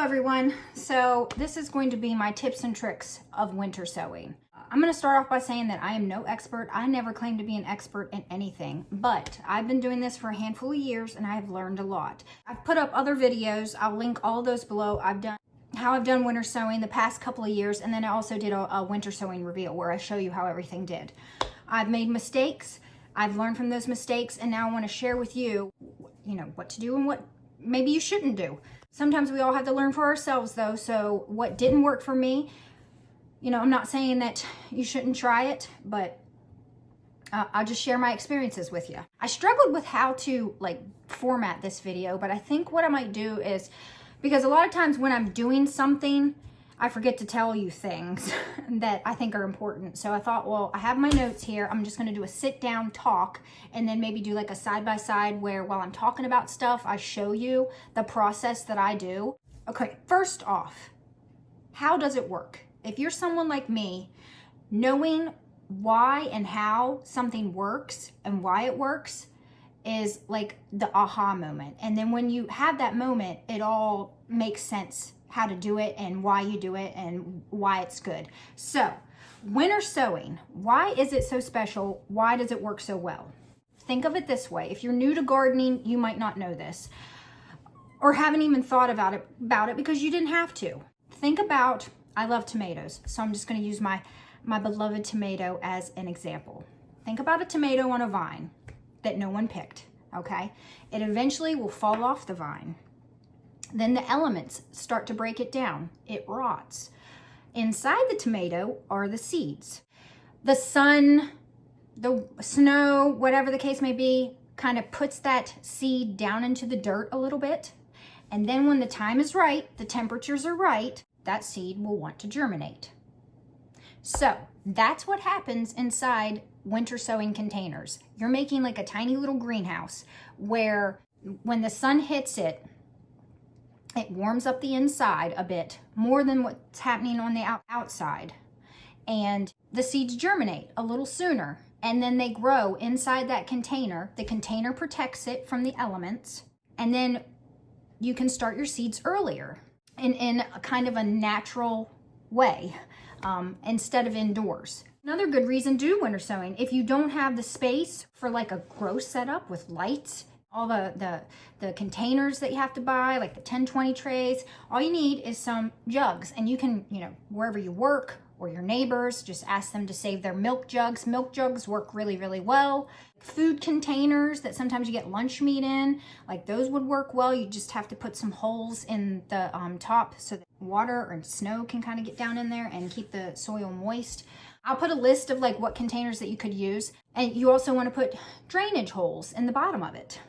everyone. So this is going to be my tips and tricks of winter sowing. I'm going to start off by saying that I am no expert. I never claim to be an expert in anything, but I've been doing this for a handful of years and I've learned a lot. I've put up other videos. I'll link all those below. I've done how I've done winter sowing the past couple of years, and then I also did a winter sowing reveal where I show you how everything did. I've made mistakes. I've learned from those mistakes, and now I want to share with you, what to do and what maybe you shouldn't do. Sometimes we all have to learn for ourselves though, so what didn't work for me, I'm not saying that you shouldn't try it, but I'll just share my experiences with you. I struggled with how to format this video, but I think what I might do is, because a lot of times when I'm doing something, I forget to tell you things that I think are important. So I thought, well, I have my notes here. I'm just going to do a sit down talk and then maybe do like a side by side where while I'm talking about stuff, I show you the process that I do. Okay, first off, how does it work? If you're someone like me, knowing why and how something works and why it works is like the aha moment. And then when you have that moment, it all makes sense how to do it and why you do it and why it's good. So, winter sowing, why is it so special? Why does it work so well? Think of it this way. If you're new to gardening, you might not know this or haven't even thought about it because you didn't have to. Think about, I love tomatoes, so I'm just going to use my beloved tomato as an example. Think about a tomato on a vine that no one picked, okay? It eventually will fall off the vine. Then the elements start to break it down. It rots. Inside the tomato are the seeds. The sun, the snow, whatever the case may be, kind of puts that seed down into the dirt a little bit. And then when the time is right, the temperatures are right, that seed will want to germinate. So that's what happens inside winter sowing containers. You're making like a tiny little greenhouse where when the sun hits it, it warms up the inside a bit more than what's happening on the outside. And the seeds germinate a little sooner. And then they grow inside that container. The container protects it from the elements. And then you can start your seeds earlier in a kind of a natural way instead of indoors. Another good reason to do winter sowing, if you don't have the space for like a grow setup with lights, all the containers that you have to buy, like the 10-20 trays, all you need is some jugs. And you can, wherever you work or your neighbors, just ask them to save their milk jugs. Milk jugs work really, really well. Food containers that sometimes you get lunch meat in, like those would work well. You just have to put some holes in the top so that water or snow can kind of get down in there and keep the soil moist. I'll put a list of like what containers that you could use. And you also want to put drainage holes in the bottom of it.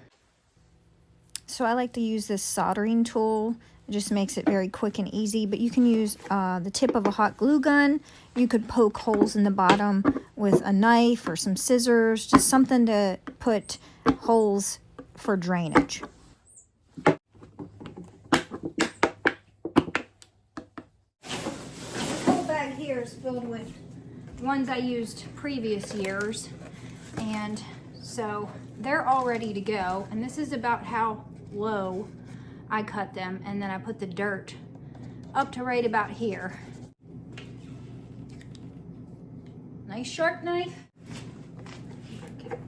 So I like to use this soldering tool. It just makes it very quick and easy, but you can use the tip of a hot glue gun. You could poke holes in the bottom with a knife or some scissors, just something to put holes for drainage. The whole bag here is filled with ones I used previous years, and so they're all ready to go. And this is about how low I cut them, and then I put the dirt up to right about here. Nice sharp knife, because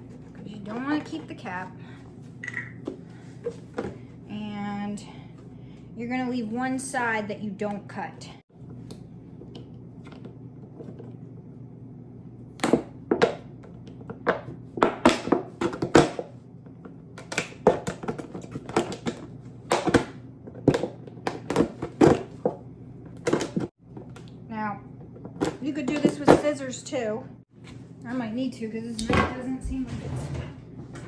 you don't want to keep the cap. And you're going to leave one side that you don't cut. Now, you could do this with scissors too. I might need to because this knife doesn't seem like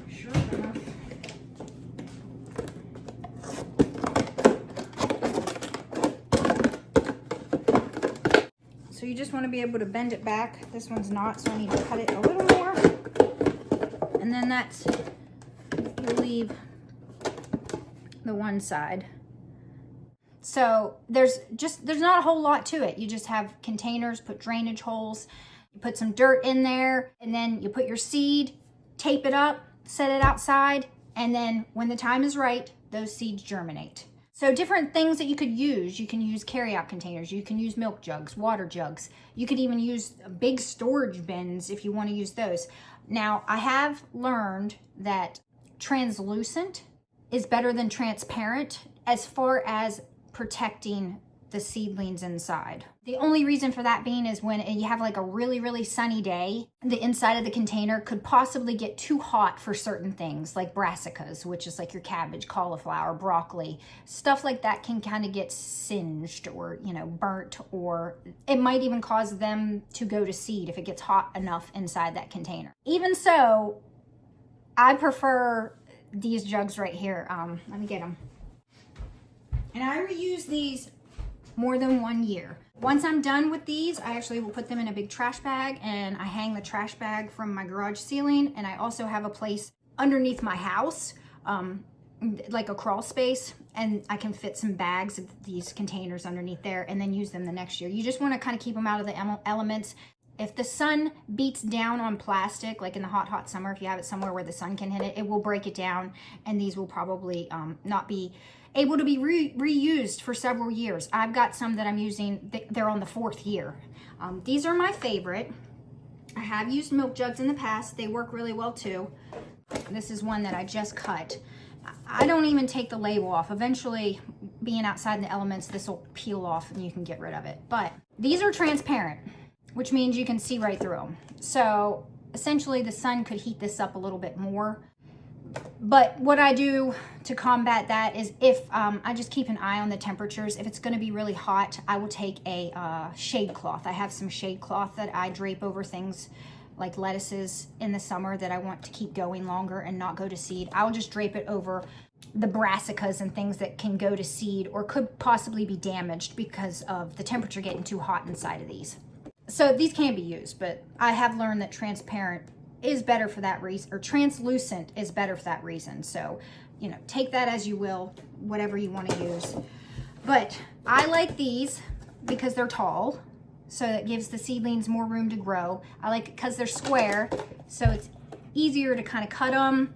it's sharp enough. So you just want to be able to bend it back. This one's not, so I need to cut it a little more. And then that's, you leave the one side. So there's not a whole lot to it. You just have containers, put drainage holes, you put some dirt in there, and then you put your seed, tape it up, set it outside, and then when the time is right, those seeds germinate. So So different things that you could use. You can use carry-out containers. You can use milk jugs, water jugs. You could even use big storage bins if you want to use those. Now, I have learned that translucent is better than transparent as far as protecting the seedlings inside. The only reason for that being is when you have like a really, really sunny day, the inside of the container could possibly get too hot for certain things like brassicas, which is like your cabbage, cauliflower, broccoli. Stuff like that can kind of get singed or, you know, burnt, or it might even cause them to go to seed if it gets hot enough inside that container. Even so, I prefer these jugs right here. Let me get them. And I reuse these more than 1 year. Once I'm done with these, I actually will put them in a big trash bag, and I hang the trash bag from my garage ceiling. And I also have a place underneath my house, like a crawl space, and I can fit some bags of these containers underneath there and then use them the next year. You just want to kind of keep them out of the elements. If the sun beats down on plastic, like in the hot summer, if you have it somewhere where the sun can hit it, it will break it down, and these will probably not be able to be reused for several years. I've got some that I'm using, they're on the 4th year. These are my favorite. I have used milk jugs in the past. They work really well too. This is one that I just cut. I don't even take the label off. Eventually, being outside in the elements, this will peel off and you can get rid of it. But these are transparent, which means you can see right through them. So essentially the sun could heat this up a little bit more. But what I do to combat that is if I just keep an eye on the temperatures. If it's going to be really hot, I will take a shade cloth. I have some shade cloth that I drape over things like lettuces in the summer that I want to keep going longer and not go to seed. I'll just drape it over the brassicas and things that can go to seed or could possibly be damaged because of the temperature getting too hot inside of these. So these can be used, but I have learned that transparent is better for that reason, or translucent is better for that reason. So, you know, take that as you will, whatever you want to use. But I like these because they're tall, so it gives the seedlings more room to grow. I like it because they're square, so it's easier to kind of cut them.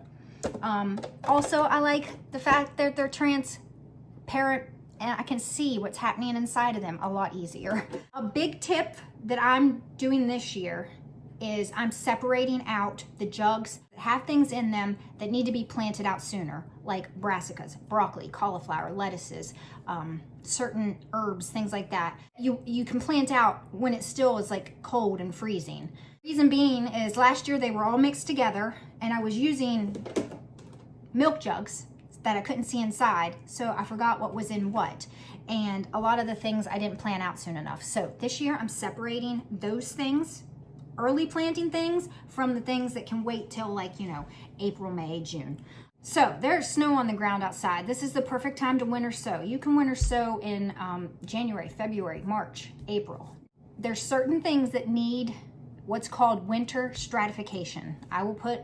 Also, I like the fact that they're transparent and I can see what's happening inside of them a lot easier. A big tip that I'm doing this year is I'm separating out the jugs that have things in them that need to be planted out sooner, like brassicas, broccoli, cauliflower, lettuces, certain herbs, things like that. You can plant out when it still is like cold and freezing. Reason being is last year they were all mixed together and I was using milk jugs that I couldn't see inside, so I forgot what was in what. And a lot of the things I didn't plant out soon enough. So this year I'm separating those things, early planting things, from the things that can wait till, like, you know, April, May, June. So there's snow on the ground outside. This is the perfect time to winter sow. You can winter sow in January, February, March, April. There's certain things that need what's called winter stratification. I will put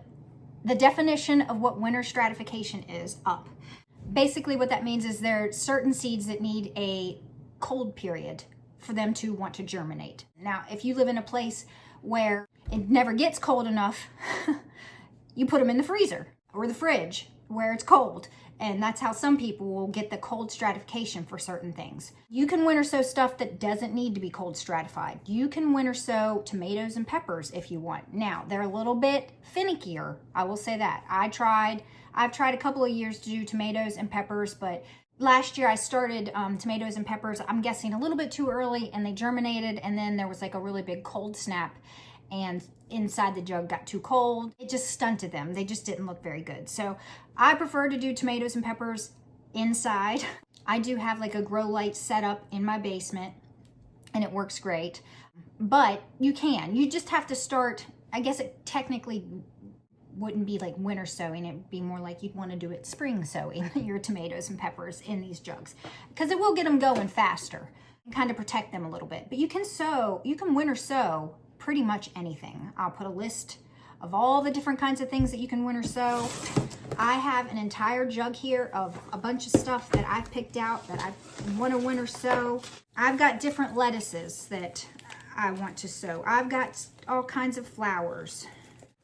the definition of what winter stratification is up. Basically what that means is there are certain seeds that need a cold period for them to want to germinate. Now, if you live in a place where it never gets cold enough, you put them in the freezer or the fridge where it's cold. And that's how some people will get the cold stratification for certain things. You can winter sow stuff that doesn't need to be cold stratified. You can winter sow tomatoes and peppers if you want. Now, they're a little bit finickier, I will say that. I've tried a couple of years to do tomatoes and peppers, but last year I started tomatoes and peppers, I'm guessing a little bit too early, and they germinated, and then there was like a really big cold snap, and inside the jug got too cold. It just stunted them. They just didn't look very good. So I prefer to do tomatoes and peppers inside. I do have like a grow light set up in my basement, and it works great. But you just have to start, I guess it technically wouldn't be like winter sowing. It'd be more like you'd want to do it spring sowing your tomatoes and peppers in these jugs, because it will get them going faster and kind of protect them a little bit. But you can winter sow pretty much anything. I'll put a list of all the different kinds of things that you can winter sow. I have an entire jug here of a bunch of stuff that I've picked out that I want to winter sow. I've got different lettuces that I want to sow. I've got all kinds of flowers.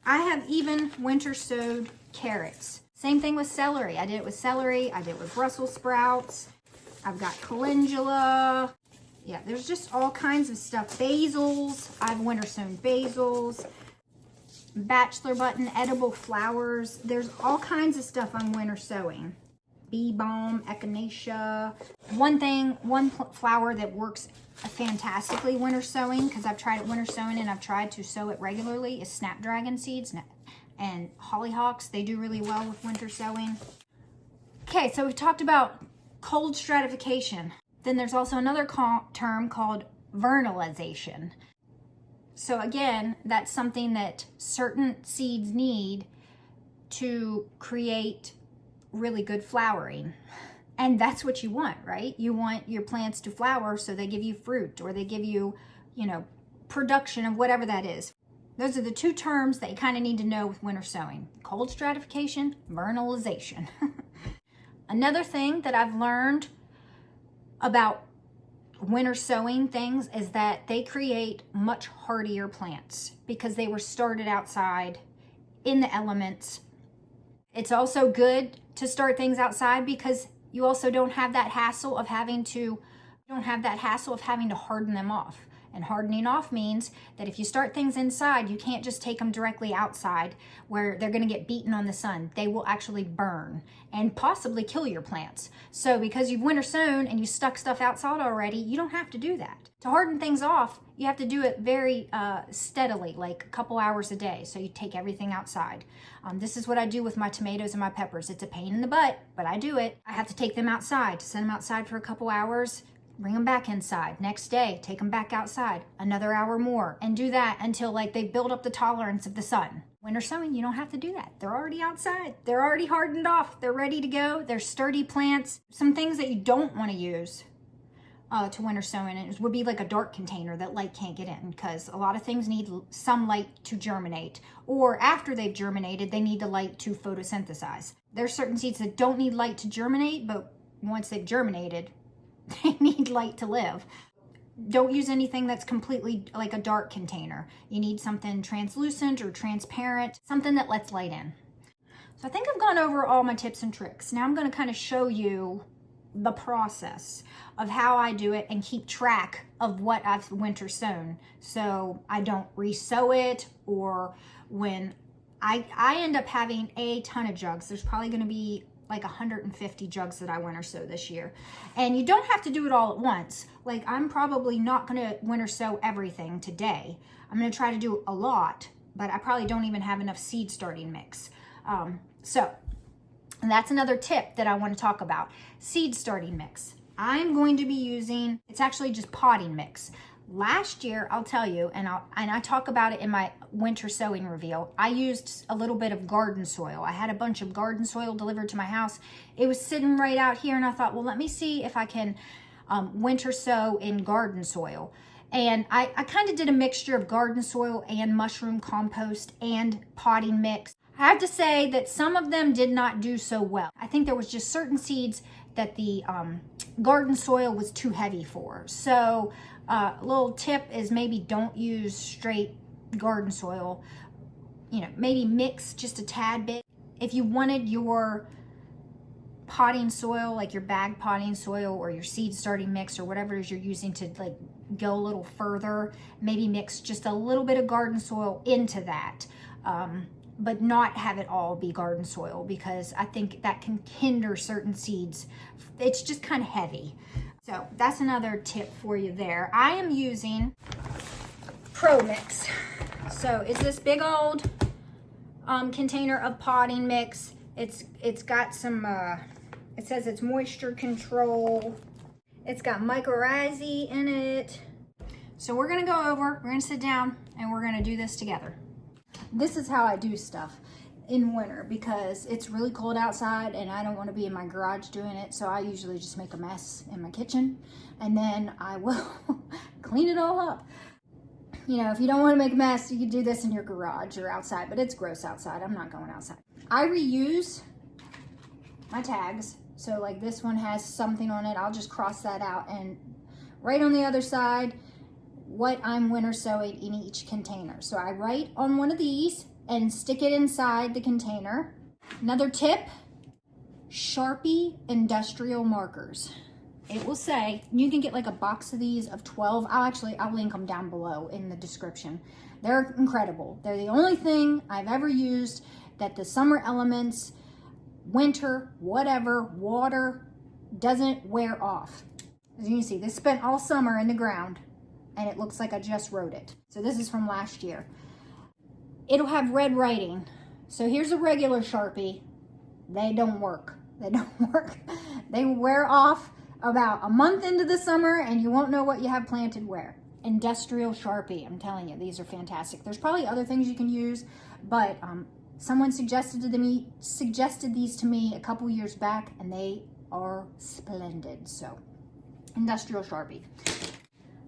I have even winter sowed carrots. Same thing with celery. I did it with celery. I did it with Brussels sprouts. I've got calendula. Yeah, there's just all kinds of stuff. Basils. I've winter sown basils. Bachelor button, edible flowers. There's all kinds of stuff I'm winter sowing. Bee balm, echinacea. One flower that works fantastically winter sowing, because I've tried it winter sowing and I've tried to sow it regularly, is snapdragon seeds and hollyhocks. They do really well with winter sowing. Okay, so we've talked about cold stratification. Then there's also another term called vernalization. So again, that's something that certain seeds need to create really good flowering. And that's what you want, right? You want your plants to flower so they give you fruit, or they give you, production of whatever that is. Those are the two terms that you kind of need to know with winter sowing: cold stratification, vernalization. Another thing that I've learned about winter sowing things is that they create much hardier plants because they were started outside in the elements. It's also good to start things outside because you also don't have that hassle of having to harden them off. And hardening off means that if you start things inside, you can't just take them directly outside where they're going to get beaten on the sun. They will actually burn and possibly kill your plants. So because you've winter sown and you stuck stuff outside already, you don't have to do that. To harden things off, you have to do it very steadily, like a couple hours a day. So you take everything outside. This is what I do with my tomatoes and my peppers. It's a pain in the butt, but I do it. I have to take them outside, send them outside for a couple hours, bring them back inside. Next day, take them back outside, another hour more, and do that until they build up the tolerance of the sun. Winter sowing, you don't have to do that. They're already outside. They're already hardened off. They're ready to go. They're sturdy plants. Some things that you don't want to use to winter sowing would be like a dark container that light can't get in, because a lot of things need some light to germinate, or after they've germinated, they need the light to photosynthesize. There's certain seeds that don't need light to germinate, but once they've germinated, they need light to live. Don't use anything that's completely like a dark container. You need something translucent or transparent, something that lets light in. So I think I've gone over all my tips and tricks. Now I'm going to kind of show you the process of how I do it and keep track of what I've winter sown, so I don't re-sow it, or when I end up having a ton of jugs. There's probably going to be like 150 jugs that I winter sow this year. And you don't have to do it all at once. Like, I'm probably not gonna winter sow everything today. I'm gonna try to do a lot, but I probably don't even have enough seed starting mix. And that's another tip that I want to talk about. Seed starting mix. I'm going to be using, it's actually just potting mix. Last year, I'll tell you, and I talk about it in my winter sowing reveal, I used a little bit of garden soil. I had a bunch of garden soil delivered to my house. It was sitting right out here, and I thought, well, let me see if I can winter sow in garden soil. And I kind of did a mixture of garden soil and mushroom compost and potting mix. I have to say that some of them did not do so well. I think there was just certain seeds that the garden soil was too heavy for. So a little tip is maybe don't use straight garden soil. Maybe mix just a tad bit. If you wanted your potting soil, like your bag potting soil or your seed starting mix or whatever it is you're using to go a little further, maybe mix just a little bit of garden soil into that. But not have it all be garden soil, because I think that can hinder certain seeds. It's just kind of heavy. So that's another tip for you there. I am using Pro Mix. So it's this big old container of potting mix. It's got some, it says it's moisture control. It's got mycorrhizae in it. So we're gonna go over, we're gonna sit down, and we're gonna do this together. This is how I do stuff in winter, because it's really cold outside and I don't want to be in my garage doing it. So I usually just make a mess in my kitchen, and then I will clean it all up. If you don't want to make a mess, you can do this in your garage or outside, but it's gross outside. I'm not going outside. I reuse my tags. So like this one has something on it. I'll just cross that out, and right on the other side, what I'm winter sowing in each container. So I write on one of these and stick it inside the container. Another tip, Sharpie industrial markers. it will say, you can get like a box of these of 12. I'll link them down below in the description. They're incredible. They're the only thing I've ever used that the summer elements, winter, whatever, water doesn't wear off. As you can see, this spent all summer in the ground and it looks like I just wrote it. So this is from last year. It'll have red writing. So here's a regular Sharpie. They don't work. They don't work. They wear off about a month into the summer and you won't know what you have planted where. Industrial Sharpie, I'm telling you, these are fantastic. There's probably other things you can use, but someone suggested these to me a couple years back and they are splendid. So Industrial Sharpie.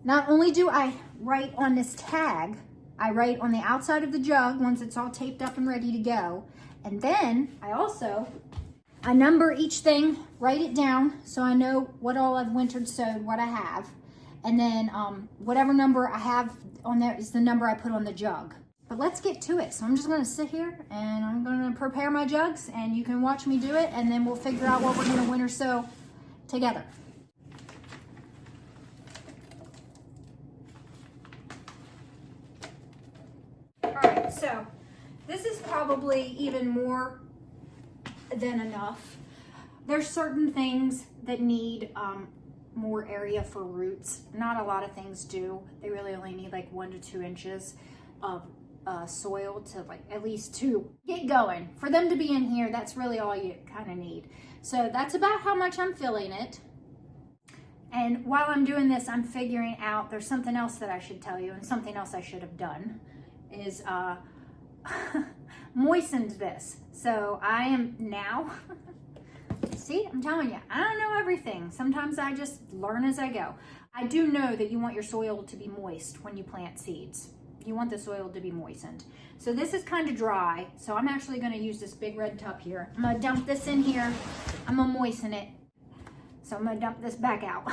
Not only do I write on this tag, I write on the outside of the jug once it's all taped up and ready to go. And then I number each thing, write it down so I know what all I've wintered sowed, what I have. And then whatever number I have on there is the number I put on the jug. But let's get to it. So I'm just gonna sit here and I'm gonna prepare my jugs and you can watch me do it and then we'll figure out what we're gonna winter sow together. All right, so this is probably even more than enough. There's certain things that need more area for roots. Not a lot of things do. They really only need like 1 to 2 inches of soil to like at least 2 get going. For them to be in here, that's really all you kind of need. So that's about how much I'm filling it. And while I'm doing this, I'm figuring out there's something else that I should tell you, and something else I should have done is moistened this. So I am now see, I'm telling you, I don't know everything. Sometimes I just learn as I go. I do know that you want your soil to be moist when you plant seeds. You want the soil to be moistened. So this is kind of dry. So I'm actually going to use this big red tub here. I'm going to dump this in here. I'm going to moisten it. So I'm going to dump this back out.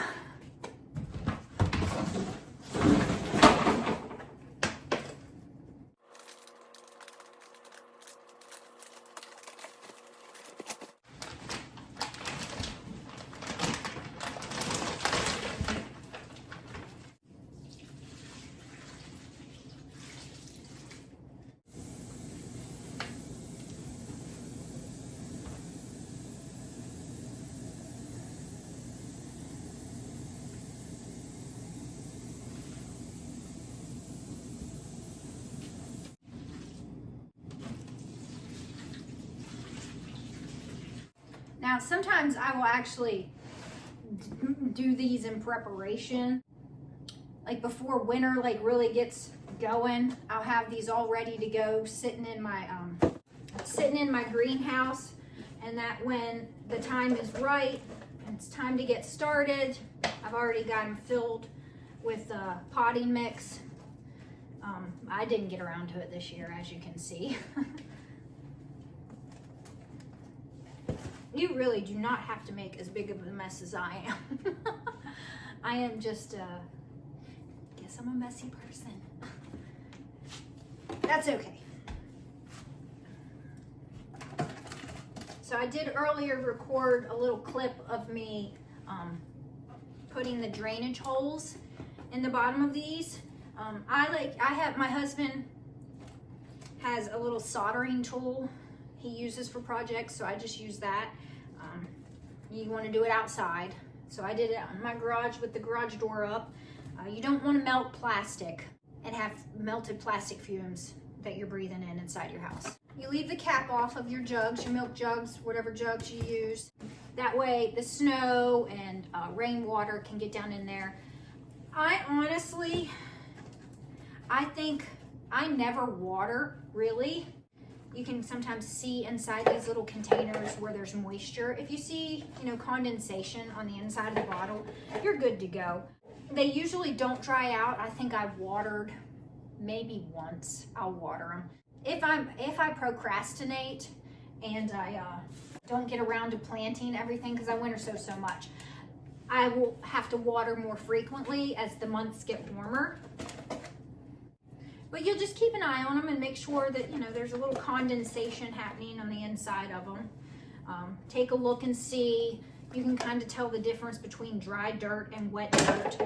Now, sometimes I will actually do these in preparation. Like before winter like really gets going, I'll have these all ready to go sitting in my greenhouse, and that when the time is right and it's time to get started, I've already got them filled with potting mix. I didn't get around to it this year, as you can see. You really do not have to make as big of a mess as I am. I am just, guess I'm a messy person. That's okay. So I did earlier record a little clip of me putting the drainage holes in the bottom of these. My husband has a little soldering tool he uses for projects, so I just use that. You want to do it outside, so I did it in my garage with the garage door up. You don't want to melt plastic and have melted plastic fumes that you're breathing in inside your house. You leave the cap off of your jugs, your milk jugs, whatever jugs you use. That way the snow and rainwater can get down in there. I think I never water, really. You can sometimes see inside these little containers where there's moisture. If you see, condensation on the inside of the bottle, you're good to go. They usually don't dry out. I think I've watered maybe once. I'll water them. If I procrastinate and I don't get around to planting everything because I winter sow so much, I will have to water more frequently as the months get warmer. But you'll just keep an eye on them and make sure that, there's a little condensation happening on the inside of them. Take a look and see, You can kind of tell the difference between dry dirt and wet dirt.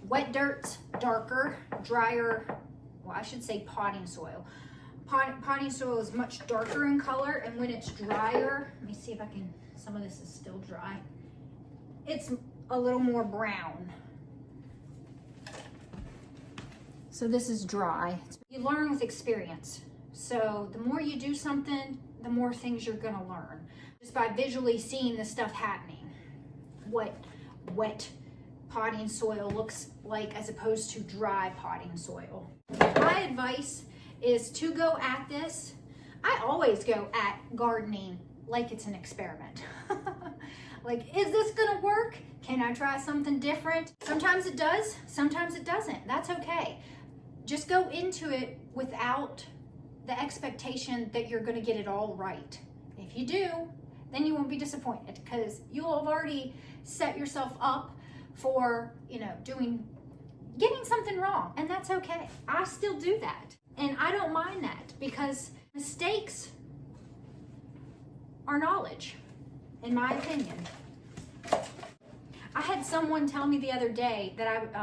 Wet dirt's darker, drier, well, I should say potting soil. Potting soil is much darker in color, and when it's drier, let me see if I can, some of this is still dry. It's a little more brown. So this is dry. You learn with experience. So the more you do something, the more things you're gonna learn. Just by visually seeing the stuff happening. What wet potting soil looks like as opposed to dry potting soil. My advice is to go at this. I always go at gardening like it's an experiment. Like, is this gonna work? Can I try something different? Sometimes it does, sometimes it doesn't. That's okay. Just go into it without the expectation that you're gonna get it all right. If you do, then you won't be disappointed, because you'll have already set yourself up for, you know, getting something wrong, and that's okay. I still do that, and I don't mind that, because mistakes are knowledge, in my opinion. I had someone tell me the other day that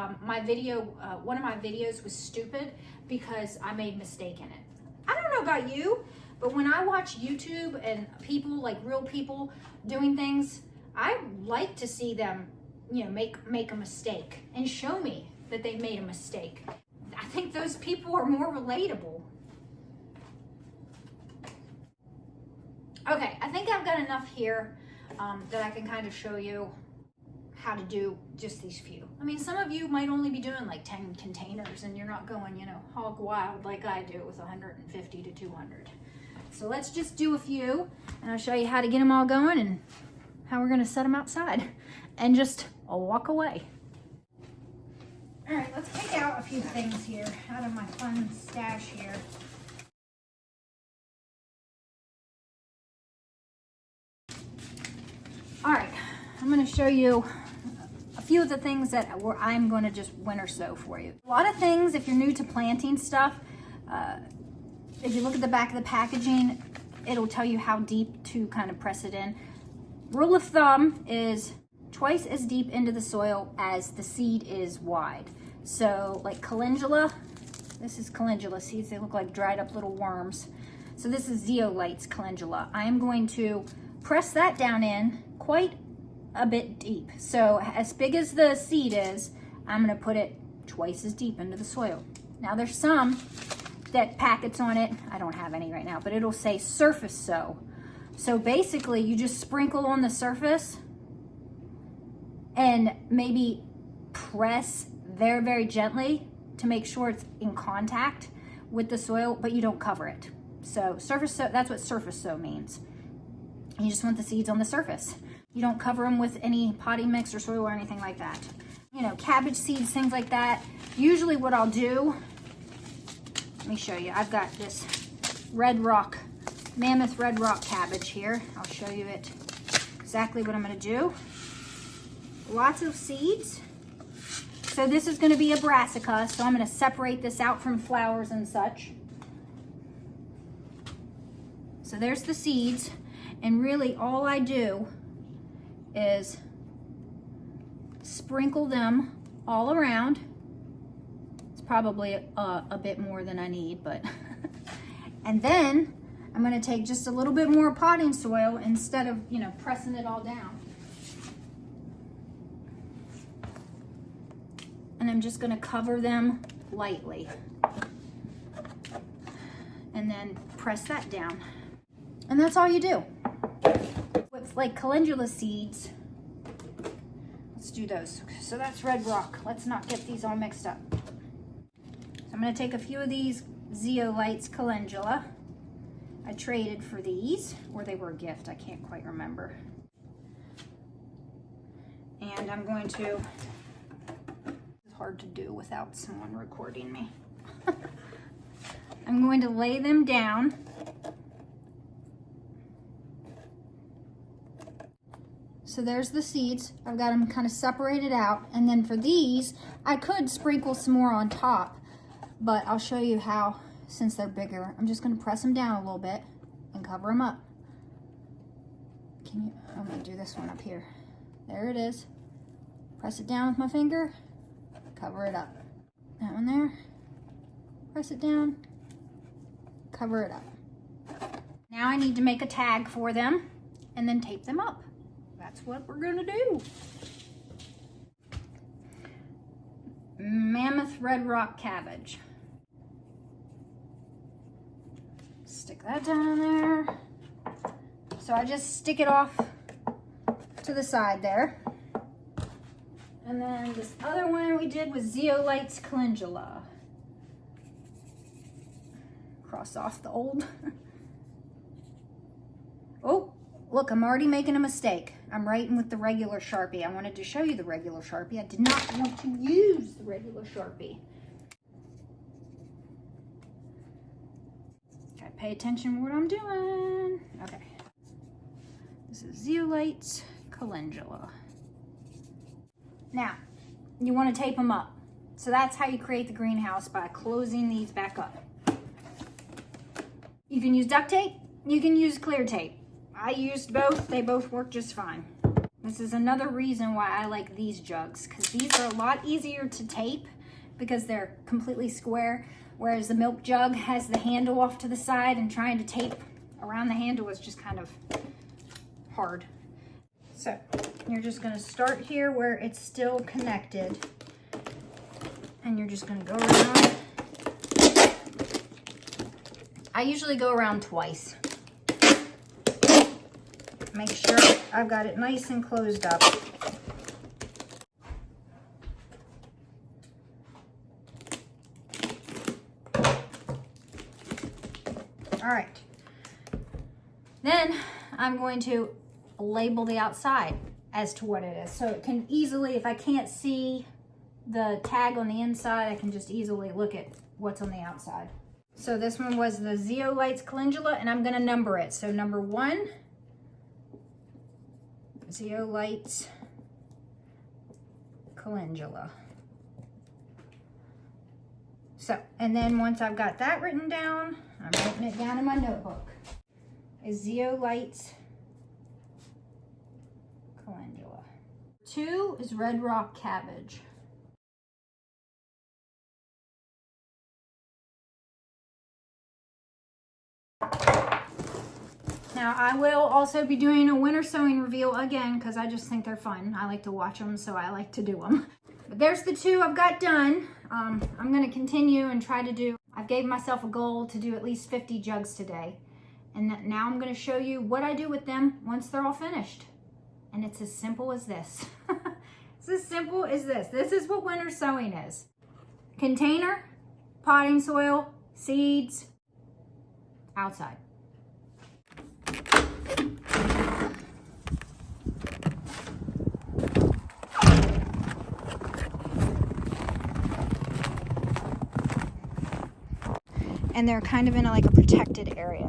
one of my videos was stupid because I made a mistake in it. I don't know about you, but when I watch YouTube and people, like real people doing things, I like to see them, you know, make a mistake and show me that they made a mistake. I think those people are more relatable. Okay, I think I've got enough here that I can kind of show you how to do just these few. I mean, some of you might only be doing like 10 containers and you're not going, you know, hog wild like I do with 150 to 200. So let's just do a few, and I'll show you how to get them all going and how we're gonna set them outside and just walk away. All right, let's pick out a few things here out of my fun stash here. All right, I'm gonna show you a few of the things that I'm gonna just winter sow for you. A lot of things, if you're new to planting stuff, if you look at the back of the packaging, it'll tell you how deep to kind of press it in. Rule of thumb is twice as deep into the soil as the seed is wide. So like calendula, this is calendula seeds. They look like dried up little worms. So this is zeolites calendula. I am going to press that down in quite a bit deep. So as big as the seed is, I'm gonna put it twice as deep into the soil. Now there's some that packets on it, I don't have any right now, but it'll say surface sow. So basically you just sprinkle on the surface and maybe press very, very gently to make sure it's in contact with the soil, but you don't cover it. So surface sow, that's what surface sow means. You just want the seeds on the surface. You don't cover them with any potting mix or soil or anything like that. You know, cabbage seeds, things like that. Usually what I'll do, let me show you. I've got this red rock, mammoth red rock cabbage here. I'll show you it exactly what I'm gonna do. Lots of seeds. So this is gonna be a brassica, so I'm gonna separate this out from flowers and such. So there's the seeds, and really all I do is sprinkle them all around. It's probably a bit more than I need, but and then I'm going to take just a little bit more potting soil instead of, you know, pressing it all down. And I'm just going to cover them lightly and then press that down. And that's all you do. With like calendula seeds, let's do those. So that's red rock. Let's not get these all mixed up. So I'm going to take a few of these zeolites calendula. I traded for these, or they were a gift. I can't quite remember. And I'm going to, it's hard to do without someone recording me. I'm going to lay them down. So there's the seeds. I've got them kind of separated out. And then for these, I could sprinkle some more on top, but I'll show you how, since they're bigger. I'm just gonna press them down a little bit and cover them up. I'm gonna do this one up here. There it is. Press it down with my finger, cover it up. That one there, press it down, cover it up. Now I need to make a tag for them and then tape them up. That's what we're gonna do. Mammoth red rock cabbage. Stick that down there. So I just stick it off to the side there. And then this other one we did was zeolites calendula. Cross off the old. Oh, look, I'm already making a mistake. I'm writing with the regular Sharpie. I wanted to show you the regular Sharpie. I did not want to use the regular Sharpie. Gotta pay attention to what I'm doing. Okay. This is zeolites calendula. Now, you want to tape them up. So that's how you create the greenhouse, by closing these back up. You can use duct tape, you can use clear tape. I used both, they both work just fine. This is another reason why I like these jugs, because these are a lot easier to tape because they're completely square, whereas the milk jug has the handle off to the side, and trying to tape around the handle is just kind of hard. So you're just gonna start here where it's still connected, and you're just gonna go around. I usually go around twice. Make sure I've got it nice and closed up. All right. Then I'm going to label the outside as to what it is. So it can easily, if I can't see the tag on the inside, I can just easily look at what's on the outside. So this one was the zeolites calendula, and I'm gonna number it. So number 1, zeolites calendula. So, and then once I've got that written down, I'm writing it down in my notebook. Is zeolites calendula. 2 is red rock cabbage. Now I will also be doing a winter sowing reveal again, because I just think they're fun. I like to watch them, so I like to do them. But there's the 2 I've got done. I'm going to continue and try to do, I've gave myself a goal to do at least 50 jugs today. And now I'm going to show you what I do with them once they're all finished. And it's as simple as this. It's as simple as this. This is what winter sowing is. Container, potting soil, seeds, outside. And they're kind of in like a protected area.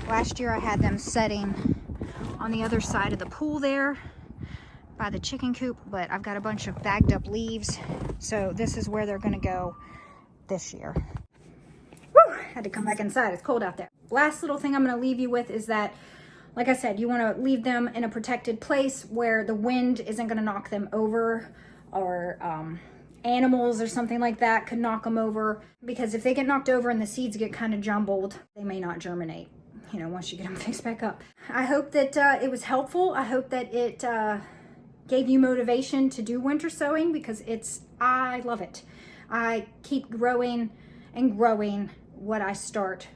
Last year I had them setting on the other side of the pool there by the chicken coop, but I've got a bunch of bagged up leaves, so this is where they're gonna go this year. Woo! Had to come back inside, it's cold out there. Last little thing I'm gonna leave you with is that, like I said, you wanna leave them in a protected place where the wind isn't gonna knock them over, or animals or something like that could knock them over, because if they get knocked over and the seeds get kind of jumbled, they may not germinate, you know, once you get them fixed back up. I hope that it was helpful. I hope that it gave you motivation to do winter sowing, because I love it. I keep growing and growing what I start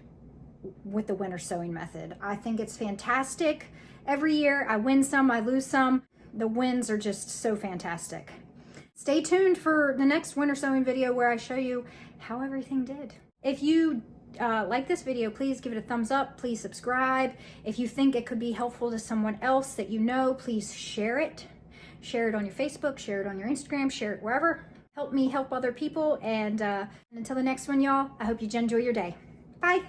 with the winter sowing method. I think it's fantastic. Every year I win some, I lose some. The wins are just so fantastic. Stay tuned for the next winter sowing video where I show you how everything did. If you like this video, please give it a thumbs up. Please subscribe. If you think it could be helpful to someone else that you know, please share it. Share it on your Facebook, share it on your Instagram, share it wherever. Help me help other people. And until the next one, y'all, I hope you enjoy your day. Bye.